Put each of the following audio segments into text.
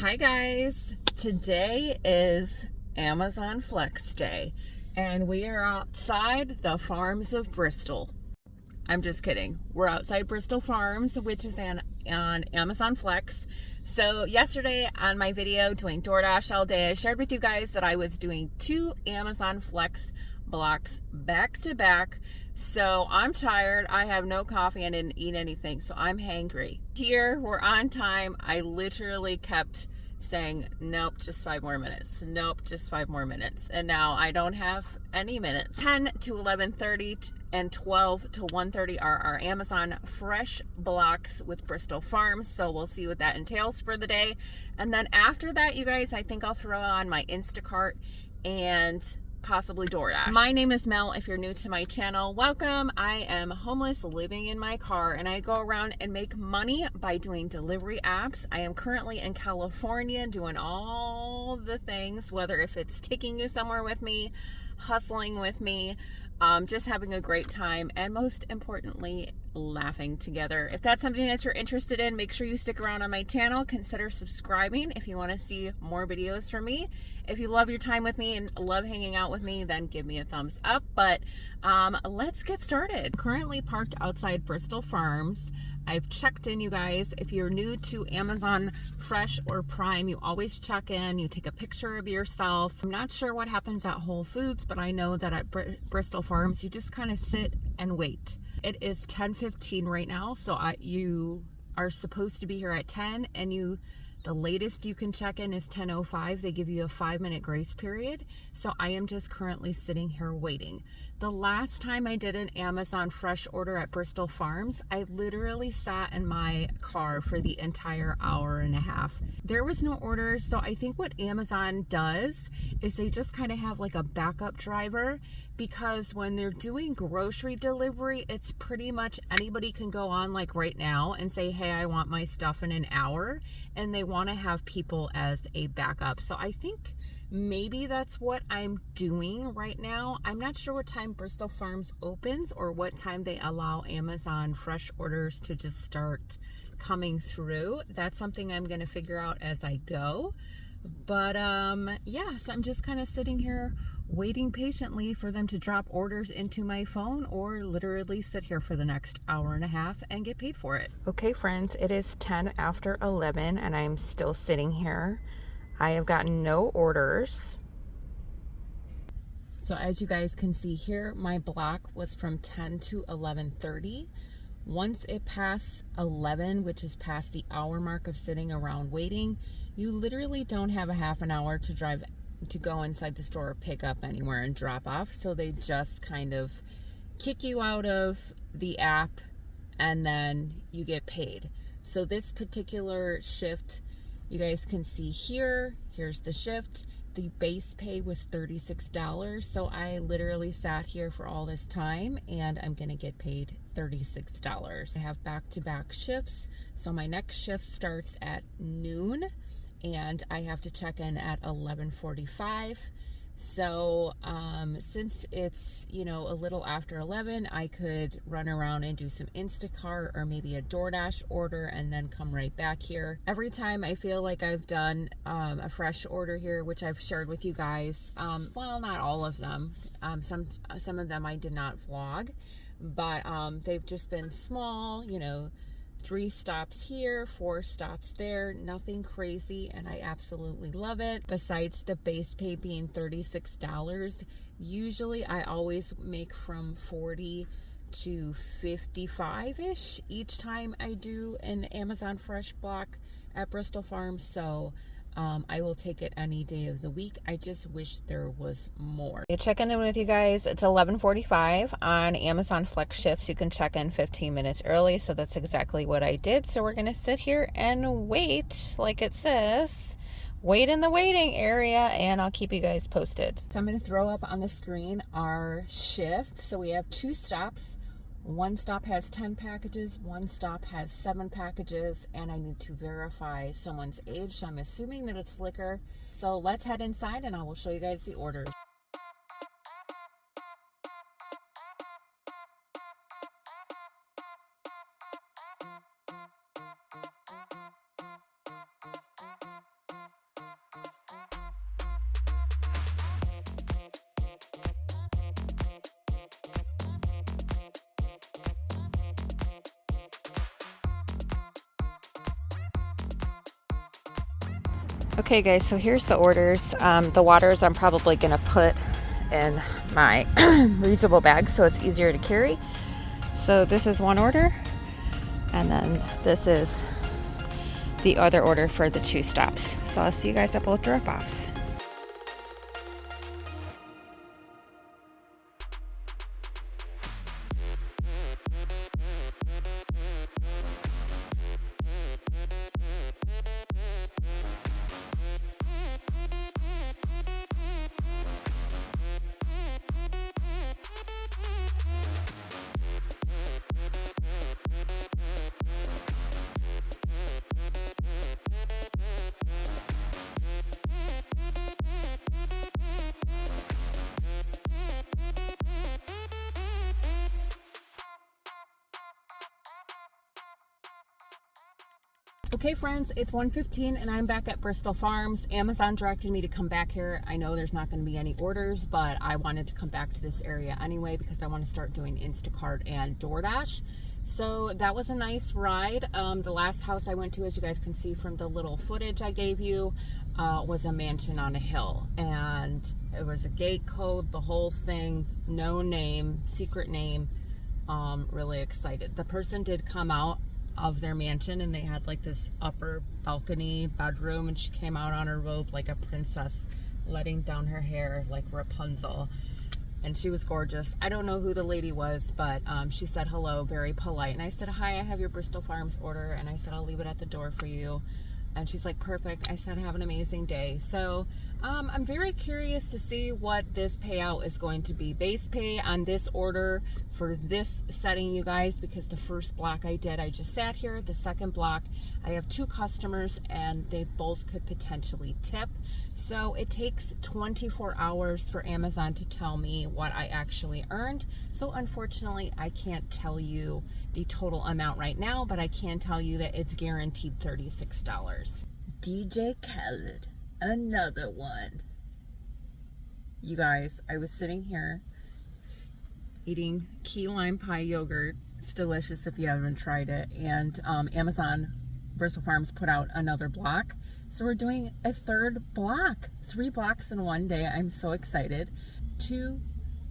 Hi guys, today is Amazon Flex Day and we are outside the farms of Bristol. I'm just kidding. We're outside Bristol Farms, which is on Amazon Flex. So yesterday on my video doing DoorDash all day, I shared with you guys that I was doing 2 Amazon Flex blocks back to back. So I'm tired. I have no coffee and didn't eat anything. So I'm hangry. Here, we're on time. I literally kept saying, nope, just 5 more minutes. Nope, just 5 more minutes. And now I don't have any minutes. 10 to 11:30 and 12 to 1:30 are our Amazon fresh blocks with Bristol Farms. So we'll see what that entails for the day. And then after that, you guys, I think I'll throw on my Instacart and possibly DoorDash. My name is Mel. If you're new to my channel, welcome. I am homeless living in my car and I go around and make money by doing delivery apps. I am currently in California doing all the things, whether if it's taking you somewhere with me, hustling with me, just having a great time, and most importantly, laughing together. If that's something that you're interested in, make sure you stick around on my channel. Consider subscribing if you want to see more videos from me. If you love your time with me and love hanging out with me, then give me a thumbs up. But let's get started. Currently parked outside Bristol Farms. I've checked in, you guys. If you're new to Amazon Fresh or Prime, you always check in. You take a picture of yourself. I'm not sure what happens at Whole Foods, but I know that at Bristol Farms, you just kind of sit and wait. It is 10:15 right now, so you are supposed to be here at 10, and the latest you can check in is 10:05. They give you a 5-minute grace period, so I am just currently sitting here waiting. The last time I did an Amazon Fresh order at Bristol Farms, I literally sat in my car for the entire hour and a half. There was no orders, so I think what Amazon does is they just kind of have like a backup driver, because when they're doing grocery delivery, it's pretty much anybody can go on like right now and say, hey, I want my stuff in an hour, and they want to have people as a backup. So I think maybe that's what I'm doing right now. I'm not sure what time Bristol Farms opens or what time they allow Amazon Fresh orders to just start coming through. That's something I'm going to figure out as I go. But yeah, so I'm just kind of sitting here waiting patiently for them to drop orders into my phone, or literally sit here for the next hour and a half and get paid for it. Okay, friends, it is 10 after 11 and I'm still sitting here. I have gotten no orders. So as you guys can see here, my block was from 10 to 11:30. Once it passed 11, which is past the hour mark of sitting around waiting, you literally don't have a half an hour to drive to go inside the store or pick up anywhere and drop off. So they just kind of kick you out of the app and then you get paid. So this particular shift, you guys can see here, here's the shift. The base pay was $36. So I literally sat here for all this time and I'm going to get paid $36. I have back-to-back shifts. So my next shift starts at noon and I have to check in at 11:45. So since it's, a little after 11, I could run around and do some Instacart or maybe a DoorDash order and then come right back here. Every time I feel like I've done a fresh order here, which I've shared with you guys, well, not all of them. Some of them I did not vlog, but they've just been small, 3 stops here, 4 stops there, nothing crazy, and I absolutely love it. Besides the base pay being $36, usually I always make from 40 to 55-ish each time I do an Amazon Fresh block at Bristol Farms. So I will take it any day of the week. I just wish there was more. Checking in with you guys. It's 11:45 on Amazon Flex shifts. You can check in 15 minutes early. So that's exactly what I did. So we're going to sit here and wait, like it says. Wait in the waiting area, and I'll keep you guys posted. So I'm going to throw up on the screen our shift. So we have 2 stops. One stop has 10 packages, one stop has 7 packages, and I need to verify someone's age, so I'm assuming that it's liquor. So let's head inside and I will show you guys the orders. Okay guys, so here's the orders. The waters I'm probably gonna put in my reusable bag so it's easier to carry. So this is one order, and then this is the other order for the 2 stops. So I'll see you guys at both drop-offs. Okay friends, it's 1:15 and I'm back at Bristol Farms. Amazon directed me to come back here. I know there's not going to be any orders, but I wanted to come back to this area anyway because I want to start doing Instacart and DoorDash. So that was a nice ride. The last house I went to, as you guys can see from the little footage I gave you, was a mansion on a hill. And it was a gate code, the whole thing, no name, secret name. Really excited. The person did come out of their mansion and they had like this upper balcony bedroom, and she came out on her robe like a princess, letting down her hair like Rapunzel, and she was gorgeous. I don't know who the lady was, but she said hello, very polite, and I said, hi, I have your Bristol Farms order, and I said I'll leave it at the door for you. And she's like, perfect. I said, have an amazing day. So I'm very curious to see what this payout is going to be. Base pay on this order for this setting, you guys, because the first block I did, I just sat here. The second block, I have 2 customers and they both could potentially tip. So it takes 24 hours for Amazon to tell me what I actually earned. So unfortunately, I can't tell you the total amount right now, but I can tell you that it's guaranteed $36. DJ Khaled, another one. You guys, I was sitting here eating key lime pie yogurt. It's delicious if you haven't tried it. And Amazon, Bristol Farms put out another block. So we're doing a 3rd block, 3 blocks in one day. I'm so excited. 2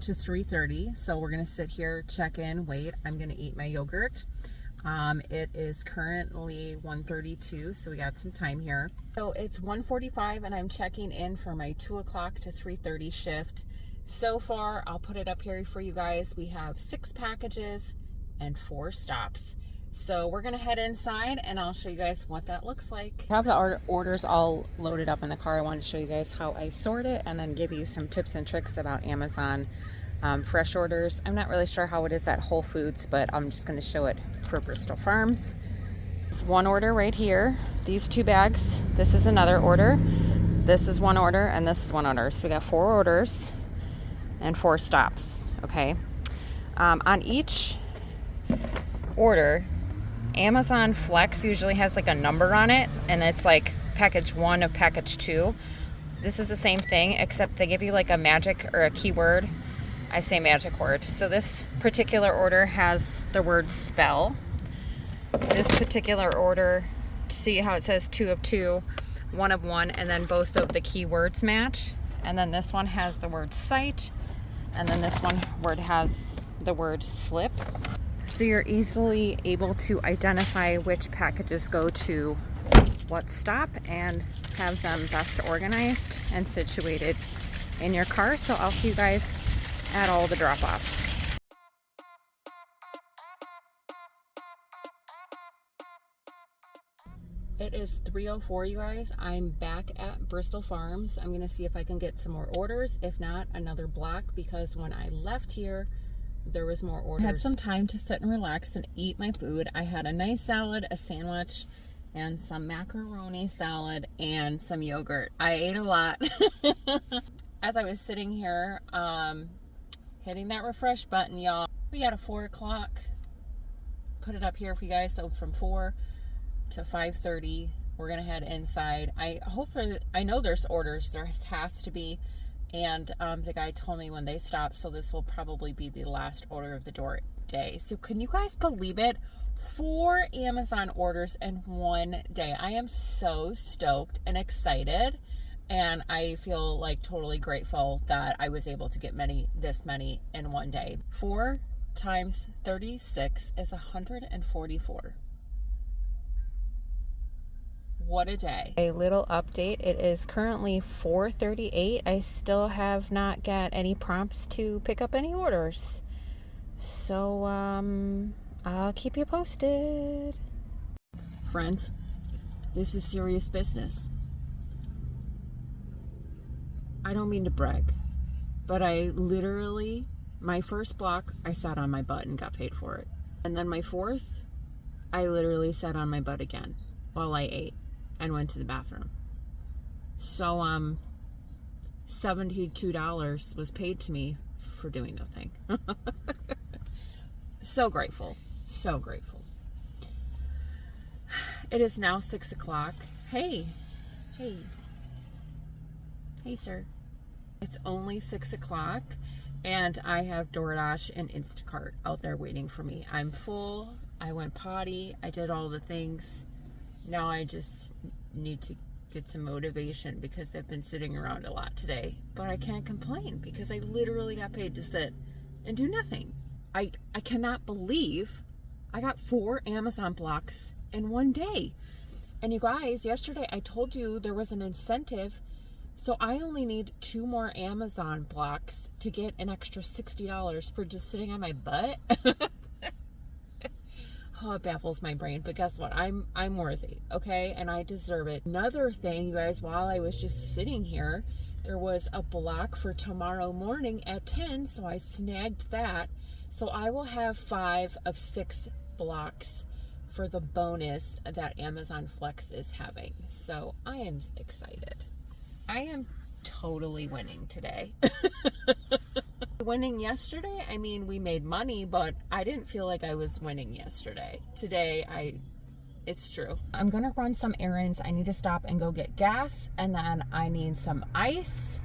to 3:30. So we're gonna sit here, check in, wait. I'm gonna eat my yogurt. It is currently 1:32, so we got some time here. So it's 1:45 and I'm checking in for my 2 o'clock to 3:30 shift. So far, I'll put it up here for you guys. We have 6 packages and 4 stops. So we're gonna head inside and I'll show you guys what that looks like. I have the orders all loaded up in the car. I want to show you guys how I sort it and then give you some tips and tricks about Amazon fresh orders. I'm not really sure how it is at Whole Foods, but I'm just gonna show it for Bristol Farms. It's one order right here. These 2 bags, this is another order. This is one order and this is one order. So we got 4 orders and 4 stops, okay? On each order, Amazon Flex usually has like a number on it, and it's like package 1 of package 2. This is the same thing, except they give you like a magic or a keyword. I say magic word. So this particular order has the word spell. This particular order, see how it says 2 of 2, 1 of 1, and then both of the keywords match. And then this one has the word site, and then this word has the word slip. So you're easily able to identify which packages go to what stop and have them best organized and situated in your car. So I'll see you guys at all the drop-offs. It is 3:04, you guys. I'm back at Bristol Farms. I'm gonna see if I can get some more orders. If not, another block, because when I left here, there was more orders. I had some time to sit and relax and eat my food. I had a nice salad, a sandwich, and some macaroni salad and some yogurt. I ate a lot. As I was sitting here, hitting that refresh button, y'all, we got a 4 o'clock. Put it up here for you guys. So from 4 to 5:30, we're gonna head inside. I know there's orders. There has to be. And the guy told me when they stop, so this will probably be the last order of the day. So can you guys believe it? 4 Amazon orders in one day. I am so stoked and excited, and I feel like totally grateful that I was able to get this many in one day. 4 times 36 is 144. What a day. A little update. It is currently 4:38. I still have not got any prompts to pick up any orders. So, I'll keep you posted. Friends, this is serious business. I don't mean to brag, but I literally, my first block, I sat on my butt and got paid for it. And then my fourth, I literally sat on my butt again while I ate and went to the bathroom. So, $72 was paid to me for doing nothing. So grateful. So grateful. It is now 6 o'clock. Hey, sir. It's only 6 o'clock, and I have DoorDash and Instacart out there waiting for me. I'm full. I went potty. I did all the things. Now I just need to get some motivation because I've been sitting around a lot today. But I can't complain because I literally got paid to sit and do nothing. I cannot believe I got 4 Amazon blocks in one day. And you guys, yesterday I told you there was an incentive. So I only need 2 more Amazon blocks to get an extra $60 for just sitting on my butt. Oh, it baffles my brain, but guess what? I'm worthy, okay? And I deserve it. Another thing, you guys, while I was just sitting here, there was a block for tomorrow morning at 10, so I snagged that. So I will have 5 of 6 blocks for the bonus that Amazon Flex is having. So I am excited. I am totally winning today. Winning yesterday, I mean, we made money, but I didn't feel like I was winning yesterday. Today, it's true. I'm gonna run some errands. I need to stop and go get gas, and then I need some ice,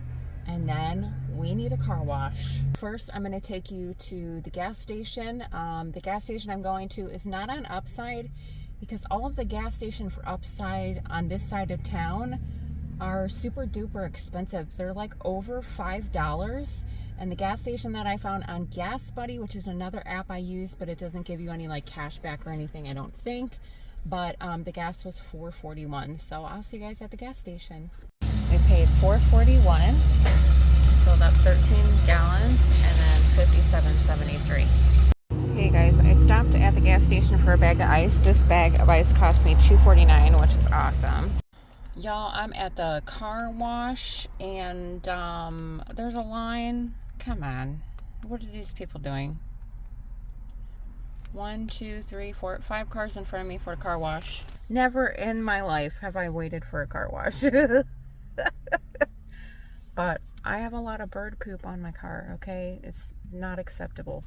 and then we need a car wash. First, I'm gonna take you to the gas station. The gas station I'm going to is not on Upside, because all of the gas station for Upside on this side of town are super duper expensive. They're like over $5. And the gas station that I found on Gas Buddy, which is another app I use, but it doesn't give you any like cash back or anything, I don't think. But the gas was $4.41. So I'll see you guys at the gas station. We paid $4.41, filled up 13 gallons, and then $57.73. Okay guys, I stopped at the gas station for a bag of ice. This bag of ice cost me $2.49, which is awesome. Y'all, I'm at the car wash, and there's a line. Come on. What are these people doing? 1, 2, 3, 4, 5 cars in front of me for a car wash. Never in my life have I waited for a car wash. But I have a lot of bird poop on my car, okay? It's not acceptable.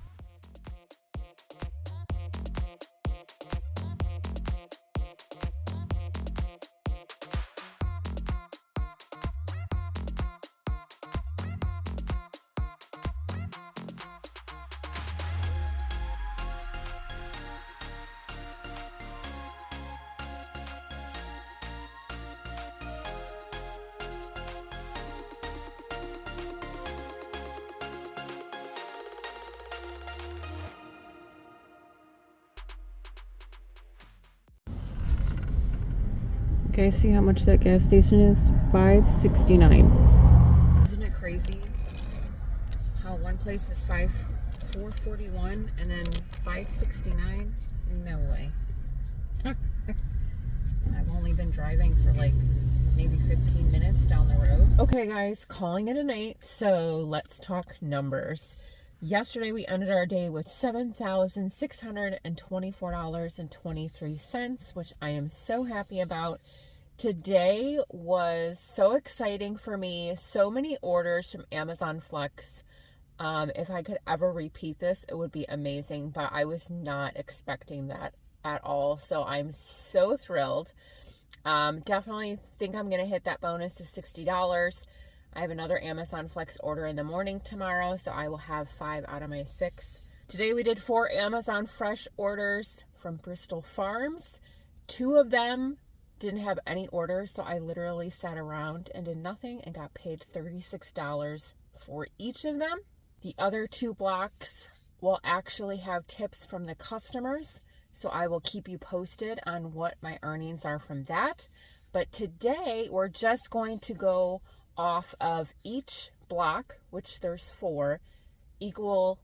Okay, see how much that gas station is? $5.69. Isn't it crazy how one place is $4.41 and then $5.69? No way. I've only been driving for like maybe 15 minutes down the road. Okay guys, calling it a night, so let's talk numbers. Yesterday we ended our day with $7,624.23, which I am so happy about. Today was so exciting for me. So many orders from Amazon Flex. If I could ever repeat this, it would be amazing, but I was not expecting that at all. So I'm so thrilled. Definitely think I'm going to hit that bonus of $60. I have another Amazon Flex order in the morning tomorrow, so I will have 5 out of my 6 Today we did 4 Amazon Fresh orders from Bristol Farms. 2 of them didn't have any orders, so I literally sat around and did nothing and got paid $36 for each of them. The other 2 blocks will actually have tips from the customers, so I will keep you posted on what my earnings are from that. But today we're just going to go off of each block, which there's 4, equal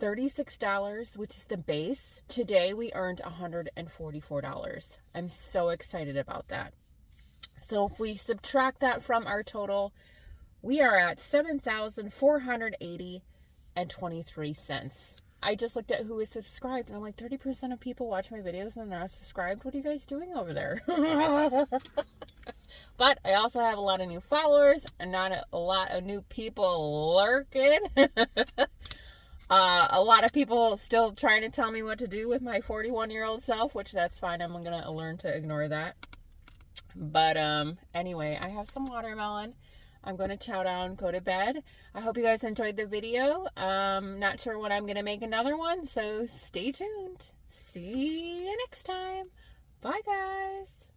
$36, which is the base. Today we earned $144. I'm so excited about that. So if we subtract that from our total, we are at $7,480.23. I just looked at who is subscribed and I'm like, 30% of people watch my videos and they're not subscribed. What are you guys doing over there? But I also have a lot of new followers and not a lot of new people lurking. A lot of people still trying to tell me what to do with my 41-year-old self, which that's fine. I'm going to learn to ignore that. But anyway, I have some watermelon. I'm going to chow down, go to bed. I hope you guys enjoyed the video. Not sure when I'm going to make another one, so stay tuned. See you next time. Bye, guys.